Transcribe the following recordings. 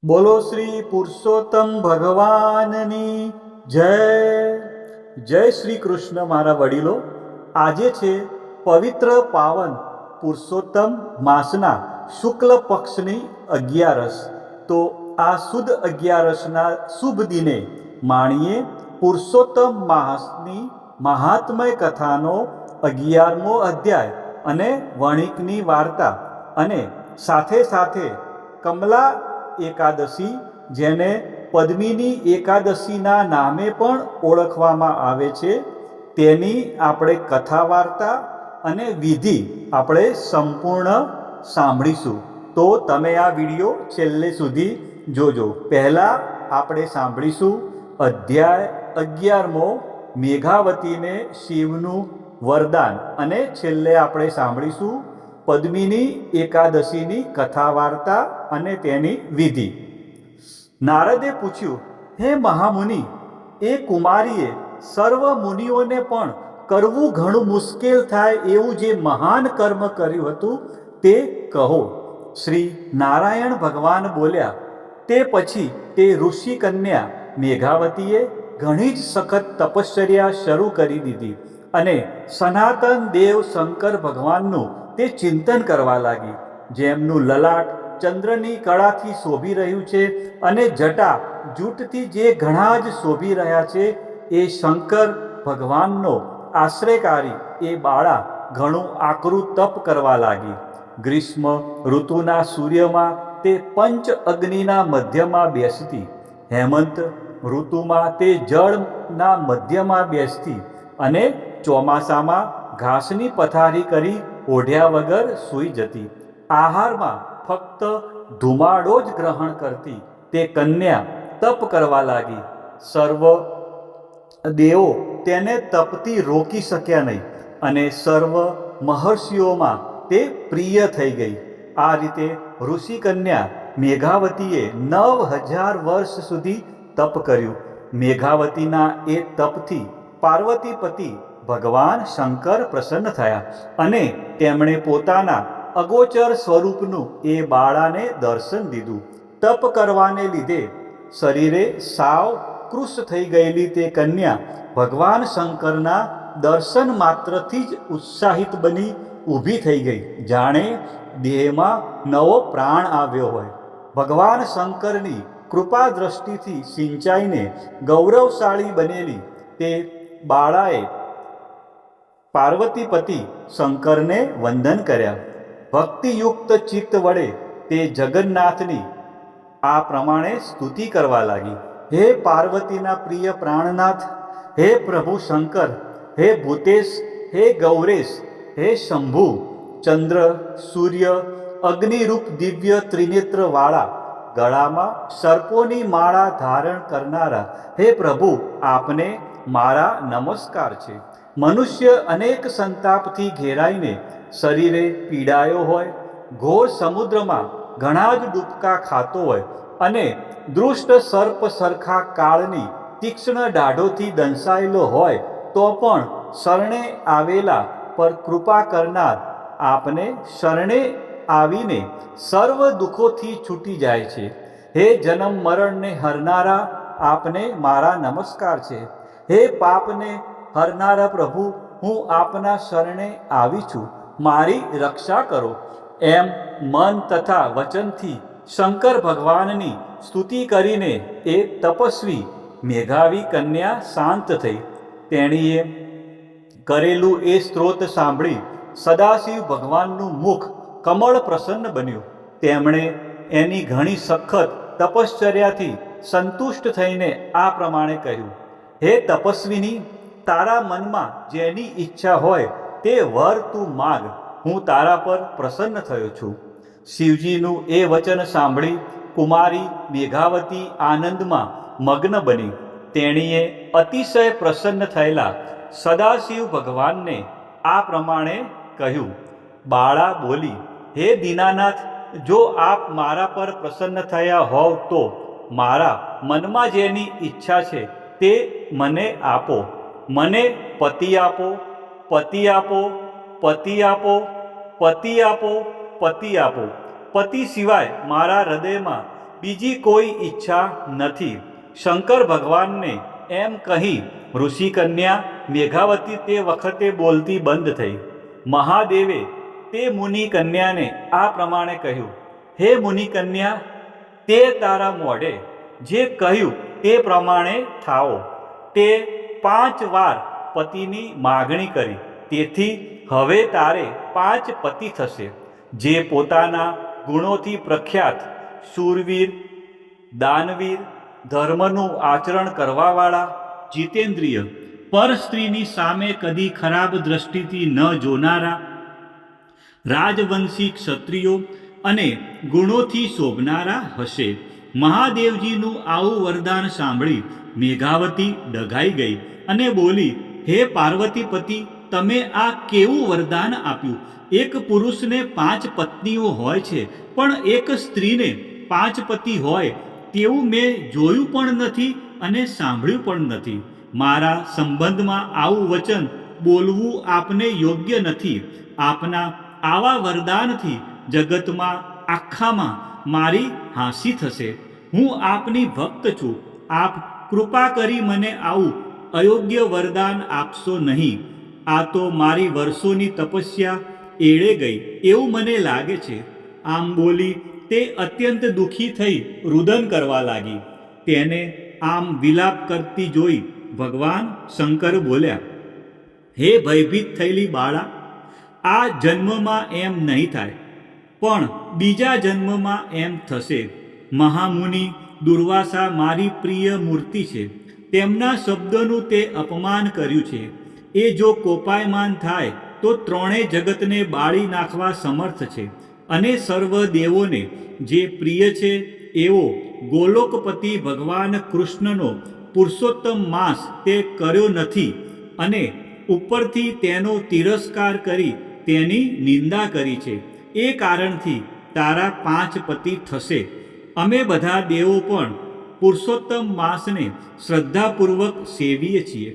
બોલો શ્રી પુરુષોત્તમ ભગવાનની જય. જય શ્રી કૃષ્ણ મારા વડીલો. આજે છે પવિત્ર પાવન પુરુષોત્તમ માસના શુક્લ પક્ષની 11. તો આ સુદ 11ના શુભ દિને માણીએ પુરુષોત્તમ માસની મહાત્મય કથાનો 11મો અધ્યાય અને વણિકની વાર્તા, અને સાથે સાથે કમલા એકાદશી, જેને પદ્મિની એકાદશીના નામે પણ ઓળખવામાં આવે છે, તેની આપણે કથા વાર્તા અને વિધિ આપણે સંપૂર્ણ સાંભળીશું. તો તમે આ વિડીયો છેલ્લે સુધી જોજો. પહેલાં આપણે સાંભળીશું અધ્યાય 11મો, મેઘાવતીને શિવનું વરદાન, અને છેલ્લે આપણે સાંભળીશું પદ્મિની એકાદશીની કથા વાર્તા અને તેની વિધિ. નારદે પૂછ્યું, હે મહામુનિ, એ કુમારીએ સર્વ મુનિઓને પણ કરવું ઘણું મુશ્કેલ થાય એવું જે મહાન કર્મ કર્યું હતું તે કહો. શ્રી નારાયણ ભગવાન બોલ્યા, તે પછી તે ઋષિ કન્યા મેઘાવતીએ ઘણી જ સખત તપશ્ચર્યા શરૂ કરી દીધી અને સનાતન દેવ શંકર ભગવાનનું તે ચિંતન કરવા લાગી. જેમનું લલાટ ચંદ્રની કળાથી શોભી રહ્યું છે અને જટા જૂટથી જે ઘણા જ શોભી રહ્યા છે, એ શંકર ભગવાનનો આશ્રયકારી એ બાળા ઘણું આકરું તપ કરવા લાગી. ગ્રીષ્મ ઋતુના સૂર્યમાં તે પંચ અગ્નિના મધ્યમાં બેસતી, હેમંત ઋતુમાં તે જળના મધ્યમાં બેસતી, અને ચોમાસામાં ઘાસની પથારી કરી ઓઢ્યા વગર સૂઈ જતી. આહારમાં ફક્ત ધુમાડો જ ગ્રહણ કરતી તે કન્યા તપ કરવા લાગી. સર્વ દેવો તેને તપથી રોકી શક્યા નહીં, અને સર્વ મહર્ષિઓમાં તે પ્રિય થઈ ગઈ. આ રીતે ઋષિ કન્યા મેઘાવતીએ 9000 વર્ષ સુધી તપ કર્યું. મેઘાવતીના એ તપથી પાર્વતીપતિ ભગવાન શંકર પ્રસન્ન થયા, અને તેમણે પોતાના અગોચર સ્વરૂપનું એ બાળાને દર્શન દીધું. તપ કરવાને લીધે શરીરે સાવ કૃશ થઈ ગયેલી તે કન્યા ભગવાન શંકરના દર્શન માત્રથી જ ઉત્સાહિત બની ઊભી થઈ ગઈ, જાણે દેહમાં નવો પ્રાણ આવ્યો હોય. ભગવાન શંકરની કૃપા દ્રષ્ટિથી સિંચાઈને ગૌરવશાળી બનેલી તે બાળાએ પાર્વતીપતિ શંકરને વંદન કર્યા. ભક્તિયુક્ત ચિત્ત વડે તે જગન્નાથની આ પ્રમાણે સ્તુતિ કરવા લાગી. હે પાર્વતીના પ્રિય પ્રાણનાથ, હે પ્રભુ શંકર, હે ભૂતેશ, હે ગૌરેશ, હે શંભુ, ચંદ્ર સૂર્ય અગ્નિરૂપ દિવ્ય ત્રિનેત્ર વાળા, ગળામાં સર્પોની માળા ધારણ કરનારા, હે પ્રભુ, આપને મારા નમસ્કાર છે. મનુષ્ય અનેક સંતાપથી ઘેરાઈને શરીરે પીડાયો હોય, ઘોર સમુદ્રમાં ઘણા જ ડૂબકા ખાતો હોય, અને દૃષ્ટ સર્પ સરખા કાળની તીક્ષ્ણ દાઢોથી દંશાયેલો હોય, તો પણ શરણે આવેલા પર કૃપા કરનાર આપને શરણે આવીને સર્વ દુઃખોથી છૂટી જાય છે. હે જન્મ મરણને હરનારા, આપને મારા નમસ્કાર છે. હે પાપને હરનારા પ્રભુ, હું આપના શરણે આવી છું, મારી રક્ષા કરો. એમ મન તથા વચનથી શંકર ભગવાનની સ્તુતિ કરીને એ તપસ્વી મેઘાવી કન્યા શાંત થઈ. તેણીએ કરેલું એ સ્ત્રોત સાંભળી સદાશિવ ભગવાનનું મુખ કમળ પ્રસન્ન બન્યું. તેમણે એની ઘણી સખત તપશ્ચર્યાથી સંતુષ્ટ થઈને આ પ્રમાણે કહ્યું, હે તપસ્વીની, તારા મનમાં જેની ઈચ્છા હોય તે વર તું માગ, હું તારા પર પ્રસન્ન થયો છું. શિવજીનું એ વચન સાંભળી કુમારી મેઘાવતી આનંદમાં મગ્ન બની. તેણીએ અતિશય પ્રસન્ન થયેલા સદાશિવ ભગવાનને આ પ્રમાણે કહ્યું. બાળા બોલી, હે દીનાનાથ, જો આપ મારા પર પ્રસન્ન થયા હોવ તો મારા મનમાં જેની ઈચ્છા છે તે મને આપો. મને પતિ આપો, પતિ આપો, પતિ આપો, પતિ આપો, પતિ આપો. પતિ સિવાય મારા હૃદયમાં બીજી કોઈ ઈચ્છા નથી. શંકર ભગવાનને એમ કહી ઋષિકન્યા મેઘાવતી તે વખતે બોલતી બંધ થઈ. મહાદેવે તે મુનિકન્યાને આ પ્રમાણે કહ્યું, હે મુનિકન્યા, તે તારા મોઢે જે કહ્યું તે પ્રમાણે થાઓ. તે 5 વાર પતિની માગણી કરી, તેથી હવે તારે 5 પતિ થશે. જે પોતાના ગુણોથી પ્રખ્યાત, શૂરવીર, દાનવીર, ધર્મનું આચરણ કરવાવાળા, જીતેન્દ્રિય, પર સ્ત્રીની સામે કદી ખરાબ દ્રષ્ટિથી ન જોનારા, રાજવંશી ક્ષત્રિયો અને ગુણોથી શોભનારા હશે. મહાદેવજીનું આવું વરદાન સાંભળી મેઘાવતી ડઘાઈ ગઈ અને બોલી, હે પાર્વતીપતિ, તમે આ કેવું વરદાન આપ્યું? એક પુરુષને 5 પત્નીઓ હોય છે, પણ એક સ્ત્રીને 5 પતિ હોય તેવું મેં જોયું પણ નથી અને સાંભળ્યું પણ નથી. મારા સંબંધમાં આવું વચન બોલવું આપને યોગ્ય નથી. આપના આવા વરદાનથી જગતમાં આખામાં મારી હાંસી થશે. હું આપની ભક્ત છું. આપ કૃપા કરી મને આવું અયોગ્ય વરદાન આપશો નહીં. આ તો મારી વર્ષોની તપસ્યા એળે ગઈ એવું મને લાગે છે. આમ બોલી તે અત્યંત દુઃખી થઈ રુદન કરવા લાગી. તેને આમ વિલાપ કરતી જોઈ ભગવાન શંકર બોલ્યા, હે ભયભીત થયેલી બાળા, આ જન્મમાં એમ નહીં થાય, પણ બીજા જન્મમાં એમ થશે. મહામુનિ દુર્વાસા મારી પ્રિય મૂર્તિ છે. તેમના શબ્દોનું તે અપમાન કર્યું છે. એ જો કોપાયમાન થાય તો 3 જગતને બાળી નાખવા સમર્થ છે. અને સર્વ દેવોને જે પ્રિય છે એવો ગોલોકપતિ ભગવાન કૃષ્ણનો પુરુષોત્તમ માસ તે કર્યો નથી, અને ઉપરથી તેનો તિરસ્કાર કરી તેની નિંદા કરી છે. એ કારણથી તારા 5 પતિ થશે. અમે બધા દેવો પણ પુરુષોત્તમ માસને શ્રદ્ધાપૂર્વક સેવીએ છીએ.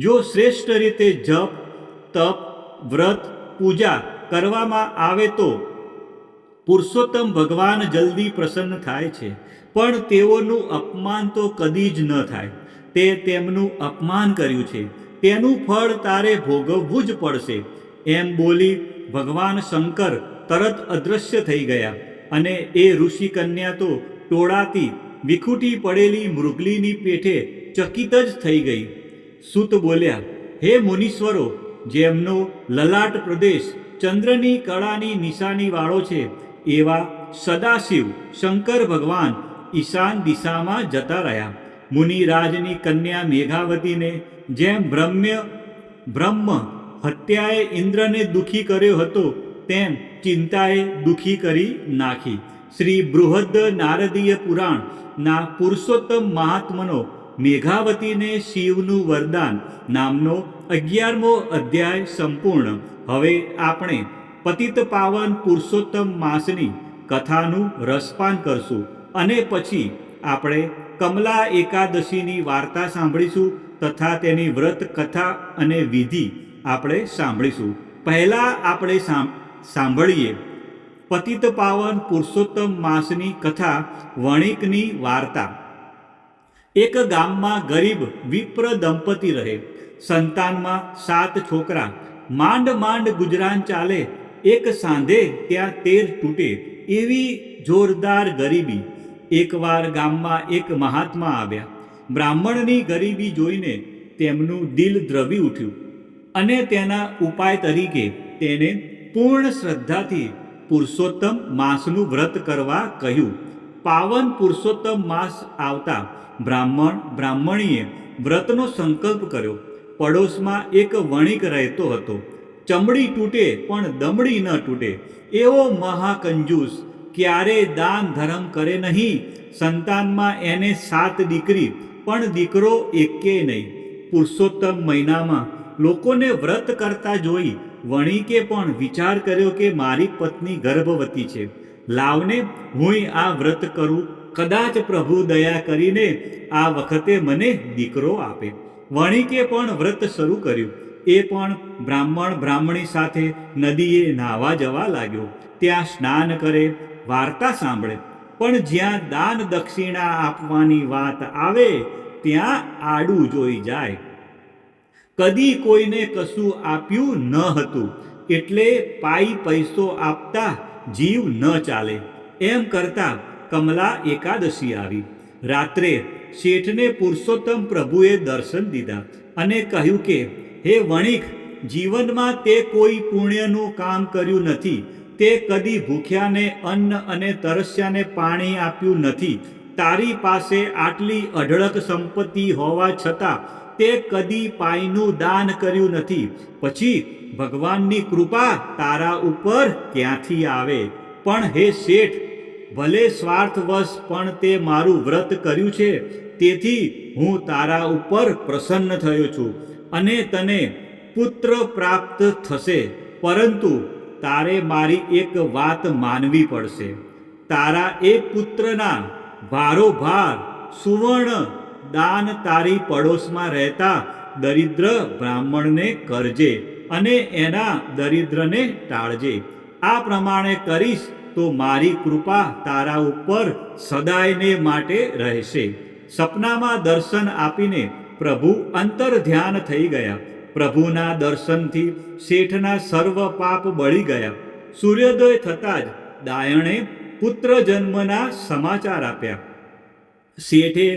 જો શ્રેષ્ઠ રીતે જપ, તપ, વ્રત, પૂજા કરવામાં આવે તો પુરુષોત્તમ ભગવાન જલ્દી પ્રસન્ન થાય છે. પણ તેઓનું અપમાન તો કદી જ ન થાય. તે તેમનું અપમાન કર્યું છે, તેનું ફળ તારે ભોગવવું જ પડશે. એમ બોલી ભગવાન શંકર તરત અદૃશ્ય થઈ ગયા, અને એ ઋષિકન્યા તો ટોળાતી વિખૂટી પડેલી મૃગલીની પેઠે ચકિત જ થઈ ગઈ. સૂત બોલ્યા, હે મુનીશ્વરો, જેમનો લલાટ પ્રદેશ ચંદ્રની કળાની નિશાનીવાળો છે, એવા સદાશિવ શંકર ભગવાન ઈશાન દિશામાં જતા રહ્યા. મુનિરાજની કન્યા મેઘાવતીને જેમ બ્રહ્મ હત્યાએ ઇન્દ્રને દુઃખી કર્યો હતો, તેમ ચિંતાએ દુઃખી કરી નાખી. શ્રી બૃહદ નારદીય પુરાણના પુરુષોત્તમ મહાત્મનો મેઘાવતીને શિવનું વરદાન નામનો 11મો અધ્યાય સંપૂર્ણ. હવે આપણે પતિત પાવન પુરુષોત્તમ માસની કથાનું રસપાન કરશું, અને પછી આપણે કમલા એકાદશીની વાર્તા સાંભળીશું તથા તેની વ્રત કથા અને વિધિ આપણે સાંભળીશું. પહેલાં આપણે સાંભળીએ પતિત પાવન પુરુષોત્તમ માસની કથા, વણિકની વાર્તા. એક ગામમાં ગરીબ વિપ્ર દંપતી રહે. સંતાનમાં 7 છોકરા. માંડ માંડ ગુજરાન ચાલે. એક સાંધે ત્યાં તેર તૂટે એવી જોરદાર ગરીબી. એકવાર ગામમાં એક મહાત્મા આવ્યા. બ્રાહ્મણની ગરીબી જોઈને તેમનું દિલ દ્રવી ઉઠ્યું, અને તેના ઉપાય તરીકે તેને પૂર્ણ શ્રદ્ધાથી પુરુષોત્તમ માસનું વ્રત કરવા કહ્યું. પાવન પુરુષોત્તમ માસ આવતા બ્રાહ્મણીએ વ્રતનો સંકલ્પ કર્યો. પડોશમાં એક વણિક રહેતો હતો. ચમડી તૂટે પણ દમડી ન તૂટે એવો મહાકંજૂસ, ક્યારેય દાન ધર્મ કરે નહીં. સંતાનમાં એને 7 દીકરી, પણ દીકરો એકેય નહીં. પુરુષોત્તમ મહિનામાં લોકોને વ્રત કરતા જોઈ વણિકે પણ વિચાર કર્યો કે મારી પત્ની ગર્ભવતી છે. લાવને હુંય આ વ્રત કરું, કદાચ પ્રભુ દયા કરીને આ વખતે મને દીકરો આપે. વણિકે પણ વ્રત શરૂ કર્યું. એ પણ બ્રાહ્મણી સાથે નદીએ નાહવા જવા લાગ્યો. ત્યાં સ્નાન કરે, વાર્તા સાંભળે. પણ જ્યાં દાન દક્ષિણા આપવાની વાત આવે ત્યાં આડું જોઈ જાય. કદી કોઈને કશું આપ્યું ન હતું એટલે પાઈ પૈસો આપતા જીવ ન ચાલે. એમ કરતા કમલા એકાદશી આવી. રાત્રે શેઠને પુરુષોત્તમ પ્રભુએ દર્શન દીધા અને કહ્યું કે, હે વણિક, જીવનમાં તે કોઈ પુણ્યનું કામ કર્યું નથી. તે કદી ભૂખ્યાને અન્ન અને તરસ્યાને પાણી આપ્યું નથી. તારી પાસે આટલી અઢળક સંપત્તિ હોવા છતાં તે કદી પાઈનું દાન કર્યું નથી. પછી ભગવાનની કૃપા તારા ઉપર ક્યાંથી આવે? પણ હે શેઠ, ભલે સ્વાર્થવશ પણ તે મારું વ્રત કર્યું છે, તેથી હું તારા ઉપર પ્રસન્ન થયો છું અને તને પુત્ર પ્રાપ્ત થશે. પરંતુ તારે મારી એક વાત માનવી પડશે. તારા એ પુત્રના ભારોભાર સુવર્ણ દાન તારી પડોશમાં રહેતા દરિદ્ર બ્રાહ્મણને કરજે અને એના દરિદ્રને ટાળજે. આ પ્રમાણે કરીશ તો મારી કૃપા તારા ઉપર સદાયને માટે રહેશે. સપનામાં દર્શન આપીને પ્રભુ અંતર ધ્યાન થઈ ગયા. પ્રભુના દર્શનથી શેઠના સર્વ પાપ બળી ગયા. સૂર્યોદય થતાં જ દાયણે પુત્ર જન્મના સમાચાર આપ્યા. શેઠે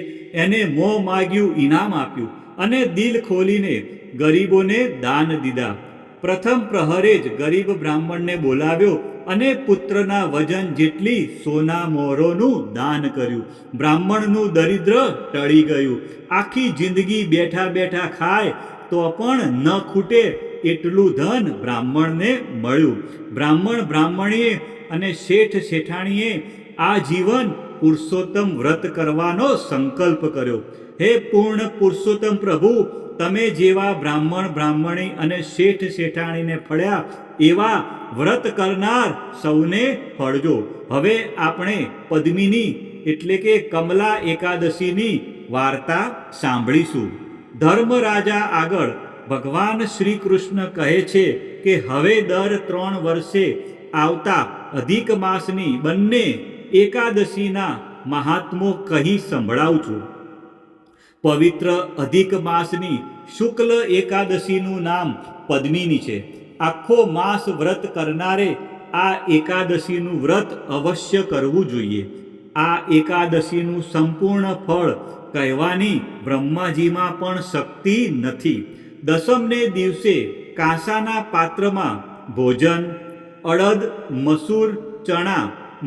એને મોં માગ્યું ઇનામ આપ્યું અને દિલ ખોલીને ગરીબોને દાન દીધા. પ્રથમ પ્રહરે જ ગરીબ બ્રાહ્મણને બોલાવ્યો અને પુત્રના વજન જેટલી સોના મોહરોનું દાન કર્યું. બ્રાહ્મણનું દરિદ્ર ટળી ગયું. આખી જિંદગી બેઠા બેઠા ખાય તો પણ ન ખૂટે એટલું ધન બ્રાહ્મણને મળ્યું. બ્રાહ્મણીએ અને શેઠ શેઠાણીએ આ જીવન પુરુષોત્તમ વ્રત કરવાનો સંકલ્પ કર્યો. હે પૂર્ણ પુરુષોત્તમ પ્રભુ, તમે જેવા બ્રાહ્મણી અને શેઠ શેઠાણીને ફળ્યા એવા વ્રત કરનાર સૌને ફળજો. હવે આપણે પદ્મિની એટલે કે કમલા એકાદશીની વાર્તા સાંભળીશું. ધર્મરાજા આગળ ભગવાન શ્રી કૃષ્ણ કહે છે કે હવે દર 3 વર્ષે આવતા અધિક માસની બંને એકાદશીના મહાત્મો કહી સંભળાવું છું. પવિત્ર અધિક માસની શુક્લ એકાદશીનું નામ પદ્મિની છે. આખો માસ વ્રત કરનારે આ એકાદશીનું વ્રત અવશ્ય કરવું જોઈએ. આ એકાદશીનું સંપૂર્ણ ફળ કહેવાની બ્રહ્માજીમાં પણ શક્તિ નથી. દસમને દિવસે કાંસાના પાત્રમાં ભોજન, અડદ, મસૂર, ચણા,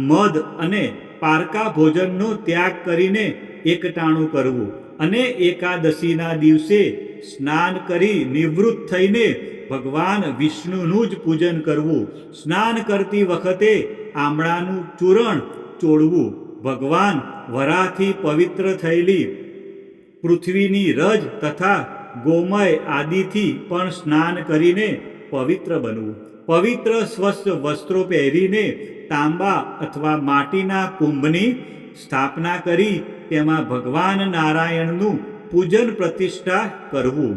મધ અને પારકા ભોજનનો ત્યાગ કરીને એકટાણું કરવું અને એકાદશીના દિવસે સ્નાન કરી નિવૃત્ત થઈને ભગવાન વિષ્ણુનું જ પૂજન કરવું. સ્નાન કરતી વખતે આમળાનું ચૂરણ ચોળવું. ભગવાન વરાહથી પવિત્ર થયેલી પૃથ્વીની રજ તથા ગોમય આદિથી પણ સ્નાન કરીને પવિત્ર બનવું. પવિત્ર સ્વસ્થ વસ્ત્રો પહેરીને તાંબા અથવા માટીના કુંભની સ્થાપના કરી તેમાં ભગવાન નારાયણનું પૂજન પ્રતિષ્ઠા કરવું.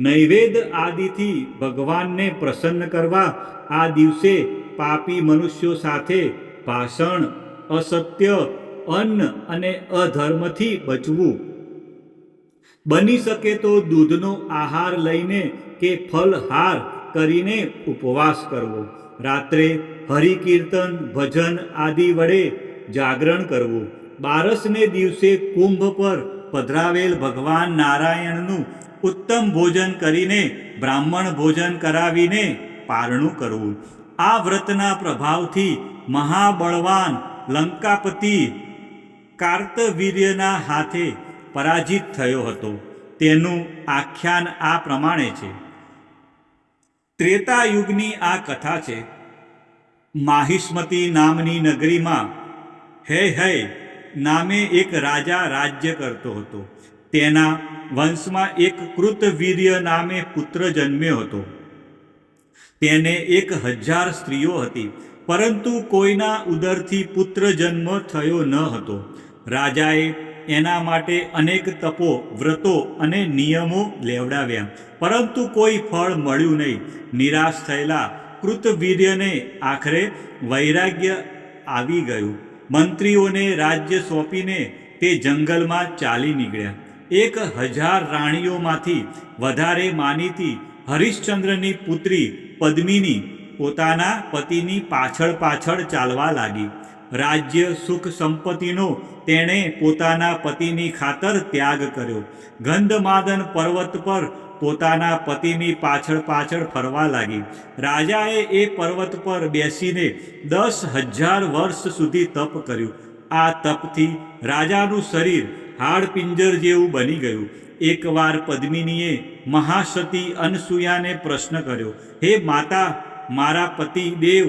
નૈવેદ્ય આદિથી ભગવાનને પ્રસન્ન કરવા આ દિવસે પાપી મનુષ્યો સાથે ભાષણ, અસત્ય, અન્ન અને અધર્મથી બચવું. બની શકે તો દૂધનો આહાર લઈને કે ફલહાર કરીને ઉપવાસ કરવો. રાત્રે હરિકીર્તન, ભજન આદિ વડે જાગરણ કરવું. બારસને દિવસે કુંભ પર પધરાવેલ ભગવાન નારાયણનું ઉત્તમ ભોજન કરીને બ્રાહ્મણ ભોજન કરાવીને પારણું કરવું. આ વ્રતના પ્રભાવથી મહાબળવાન લંકાપતિ કાર્તવીર્યના હાથે પરાજિત થયો હતો. તેનું આખ્યાન આ પ્રમાણે છે. ત્રેતાયુગની આ કથા છે. માહિષ્મતી નામની નગરીમાં હૈહય નામે એક રાજા રાજ્ય કરતો હતો. તેના વંશમાં એક કૃતવીર્ય નામે પુત્ર જન્મ્યો હતો. તેને 1000 સ્ત્રીઓ હતી, પરંતુ કોઈના ઉદરથી પુત્ર જન્મ થયો ન હતો. રાજાએ એના માટે અનેક તપો, વ્રતો અને નિયમો લેવડાવ્યા, પરંતુ કોઈ ફળ મળ્યું નહીં. નિરાશ થયેલા કૃતવીર્યને આખરે વૈરાગ્ય આવી ગયું. મંત્રીઓને રાજ્ય સોંપીને તે જંગલમાં ચાલી નીકળ્યા. 1000 રાણીઓમાંથી વધારે માનીતી હરિશ્ચંદ્રની પુત્રી પદ્મિની પોતાના પતિની પાછળ પાછળ ચાલવા લાગી. રાજ્ય સુખ સંપત્તિનો તેણે પોતાના પતિની ખાતર ત્યાગ કર્યો. ગંધમાદન પર્વત પર પોતાના પતિની પાછળ પાછળ ફરવા લાગી. રાજાએ એ પર્વત પર બેસીને 10,000 વર્ષ સુધી તપ કર્યું. આ તપથી રાજાનું શરીર હાડપિંજર જેવું બની ગયું. એકવાર પદ્મિનીએ મહાસતી અનસૂયાને પ્રશ્ન કર્યો, હે માતા, મારા પતિ દેવ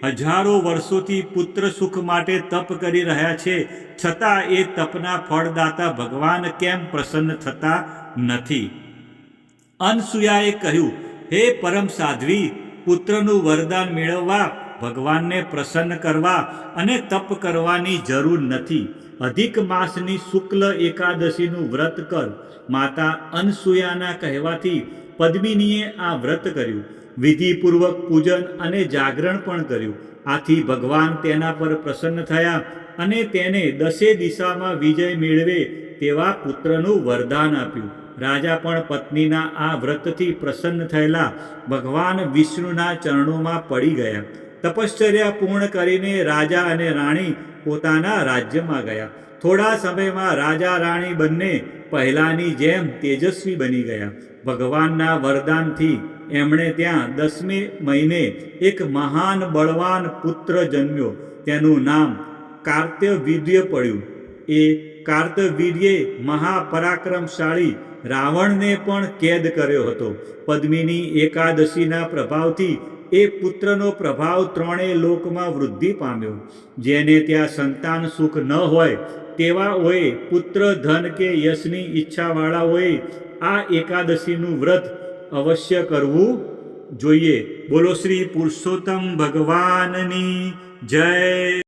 હજારો વર્ષોથી પુત્ર સુખ માટે તપ કરી રહ્યા છે, છતાં એ તપના ફળદાતા ભગવાન કેમ પ્રસન્ન થતા નથી? અનસૂયાએ કહ્યું, હે પરમ સાધ્વી, પુત્રનું વરદાન મેળવવા ભગવાનને પ્રસન્ન કરવા અને તપ કરવાની જરૂર નથી. અધિક માસની શુક્લ એકાદશીનું વ્રત કર. માતા અનસૂયાના કહેવાથી પદ્મિનીએ આ વ્રત કર્યું. વિધિપૂર્વક પૂજન અને જાગરણ પણ કર્યું. આથી ભગવાન તેના પર પ્રસન્ન થયા અને તેને 10 દિશામાં વિજય મેળવે તેવા પુત્રનું વરદાન આપ્યું. રાજા પણ પત્નીના આ વ્રતથી પ્રસન્ન થયેલા ભગવાન વિષ્ણુના ચરણોમાં પડી ગયા. તપશ્ચર્યા પૂર્ણ કરીને રાજા અને રાણી પોતાના રાજ્યમાં ગયા. થોડા સમયમાં રાજા રાણી બંને પહેલાની જેમ તેજસ્વી બની ગયા. ભગવાનના વરદાનથી એમણે ત્યાં 10મે મહિને એક મહાન બળવાન પુત્ર જન્મ્યો. તેનું નામ કાર્તવીર્ય પડ્યું. એ કાર્તવીર્યે મહાપરાક્રમશાળી રાવણને પણ કેદ કર્યો હતો. પદ્મિની એકાદશીના પ્રભાવથી એ પુત્રનો પ્રભાવ 3 લોકમાં વૃદ્ધિ પામ્યો. જેને ત્યાં સંતાન સુખ ન હોય તેવાઓએ પુત્ર ધન કે યશની ઈચ્છાવાળાઓએ આ એકાદશીનું વ્રત અવશ્ય કરવું જોઈએ. બોલો શ્રી પુરુષોત્તમ ભગવાનની જય.